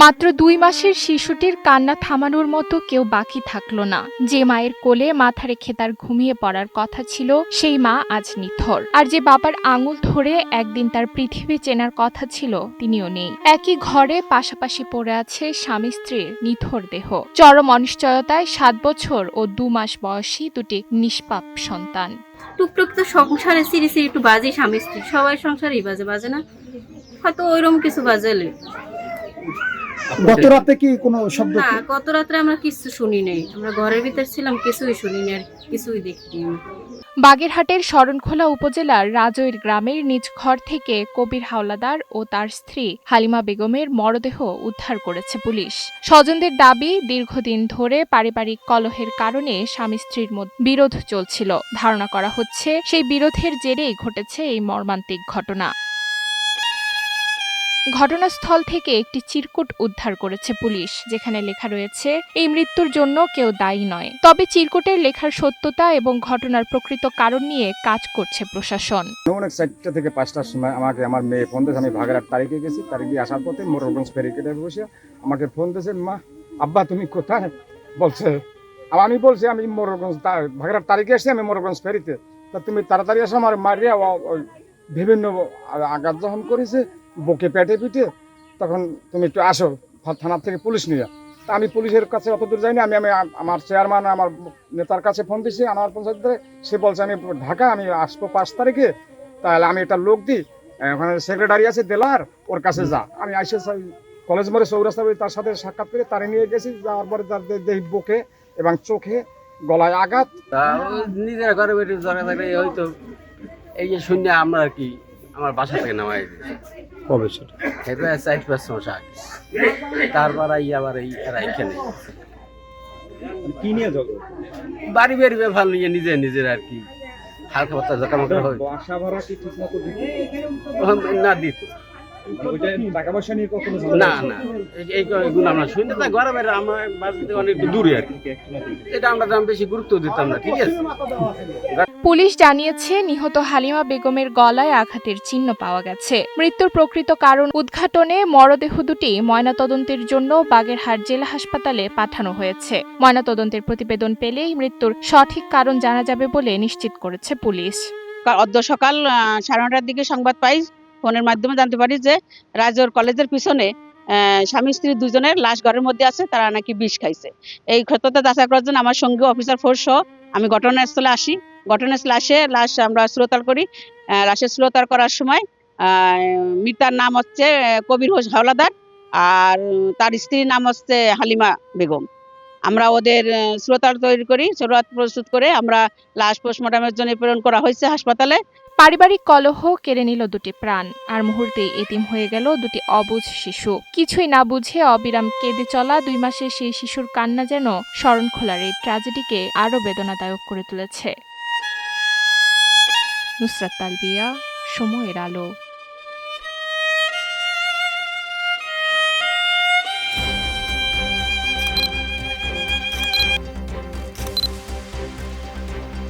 মাত্র ২ মাসের শিশুটির কান্না থামানোর মতো কেউ বাকি থাকলো না। যে মায়ের কোলে মাথা রেখে তার ঘুমিয়ে পড়ার কথা ছিল, সেই মা আজ নিথর। আর যে বাবার আঙুল ধরে একদিন তার পৃথিবী চেনার কথা ছিল, তিনিও নেই। একই ঘরে পাশাপাশি পড়ে আছে স্বামী স্ত্রীর নিথর দেহ। চরম অনিশ্চয়তায় ৭ বছর ও ২ মাস বয়সী দুটি নিষ্পাপ সন্তান। টুকটুক তো সংসারে সিঁড়ি একটু বাজে, স্বামী স্ত্রী সবাই সংসারেই বাজে না, হয়তো ওইরকম কিছু বাজালে। গত রাতে কি কোনো শব্দ? না, গত রাত্রে আমরা কিছু শুনি নাই, আমরা ঘরের ভিতর ছিলাম, কিছুই শুনি নাই, আর কিছুই দেখিনি। বাগেরহাটের শরণখোলা উপজেলার রাজৈর গ্রামের নিজ ঘর থেকে কবির হাওলাদার ও তার স্ত্রী হালিমা বেগমের মরদেহ উদ্ধার করেছে পুলিশ। স্বজনদের দাবি, দীর্ঘদিন ধরে পারিবারিক কলহের কারণে স্বামী স্ত্রীর মধ্যে বিরোধ চলছিল। ধারণা করা হচ্ছে, সেই বিরোধের জেরেই ঘটেছে এই মর্মান্তিক ঘটনা। ঘটনাস্থল থেকে একটি চিরকুট উদ্ধার করেছে পুলিশ, যেখানে লেখা রয়েছে, এই মৃত্যুর জন্য কেউ দায়ী নয়। তবে চিরকুটের লেখার সত্যতা এবং ঘটনার প্রকৃত কারণ নিয়ে কাজ করছে প্রশাসন। অনেক ৪টা থেকে ৫টার সময় আমাকে আমার মেয়ে ফোন দিয়েছে। আমি ভাগেরহাট তারিখে গেছি, তারিখে আসার পথে মোরগঞ্জ ফেরিকেটে বসে আমাকে ফোন দিয়েছে, মা আব্বা তুমি কোথায়? বলছে আমি বলছি আমি মোরগঞ্জ ভাগেরহাট তারিখে এসেছি, আমি মোরগঞ্জ ফেরিতে। তা তুমি তাড়াতাড়ি আসো, আমার মারিয়া বিভিন্ন আঘাত যখন করেছে বুকে পেটে পিঠে, তখন তুমি একটু আসো থানার থেকে পুলিশ নিয়ে। তা আমি পুলিশের কাছে অত দূর যাইনি, আমি আমার চেয়ারম্যান আমার নেতার কাছে ফোন দিয়েছি আমার পঞ্চায়েত। সে বলছে আমি ঢাকা, আমি আসবো ৫ তারিখে, তাহলে আমি একটা লোক দিই, ওখানে সেক্রেটারি আছে দেলার, ওর কাছে যা। আমি আইসে কলেজ মোড়ে চৌরাস্তা তার সাথে সাক্ষাৎ করে তারে নিয়ে গেছি। যাওয়ার পরে তার দেহ বুকে এবং চোখে গলায় আঘাত। নিজেরা ঘরে বেরিয়ে জড়া থাকলে হয়তো এই যে শূন্য আমরা আর কি আমার বাসা থেকে নামাই দিয়েছি। কবে সেটা? এবার ৪-৫ মাস আগে। তারপর আবার এরা এখানে কি নিয়ে যাবো? বাড়ি বেরিয়ে ভালো নিয়ে নিজের আর কি হালকা পাতলা জকামকা হয়। বাসা ভাড়া কি ঠিক মতো না দিত টাকা পয়সা নিয়ে কখনো? না এইগুলো আমরা শুনি না। ঘরে বাইরে আমার বাড়ি থেকে অনেক দূরে আর কি, এটা আমরা বেশি গুরুত্ব দিতাম না। ঠিক আছে। পুলিশ জানিয়েছে, নিহত হালিমা বেগমের গলায় আঘাতের চিহ্ন পাওয়া গেছে। মৃত্যুর প্রকৃত কারণ উদ্ঘাটনে মরদেহ দুটি ময়নাতদন্তের জন্য বাগেরহাট জেলা হাসপাতালে পাঠানো হয়েছে। ময়নাতদন্তের প্রতিবেদন পেলেই মৃত্যুর সঠিক কারণ জানা যাবে বলে নিশ্চিত করেছে পুলিশ। অদ্য সকাল 9:30টার দিকে সংবাদ পাই, ফোনের মাধ্যমে জানতে পারি যে রাজৌর কলেজের পিছনে স্বামী স্ত্রী দুজনের লাশ ঘরের মধ্যে আছে, তারা নাকি বিষ খাইছে। এই ক্ষেত্রে যাচাই করার জন্য আমার সঙ্গে অফিসার ফোর্স সহ আমি ঘটনাস্থলে আসি। ঘটনাস্থলে আসে লাশ আমরা শ্রোতাল করি। লাশের শ্রোতাল করার সময় মৃতার নাম হচ্ছে কবির হাওলাদার, আর তার স্ত্রীর নাম হচ্ছে হালিমা বেগম। আমরা ওদের শ্রোতাল তৈরি করি, শ্রোতাল প্রস্তুত করে আমরা লাশ পোস্টমর্টমের জন্য প্রেরণ করা হয়েছে হাসপাতালে। পারিবারিক কলহ কেড়ে নিল দুটি প্রাণ, আর মুহূর্তেই এতিম হয়ে গেল দুটি অবুঝ শিশু। কিছুই না বুঝে অবিরাম কেঁদে চলা ২ মাসের সেই শিশুর কান্না যেন শরণখোলার এই ট্র্যাজেডিকে আরও বেদনাদায়ক করে তুলেছে। নুসরাত তালবিয়া, সময়ের আলো।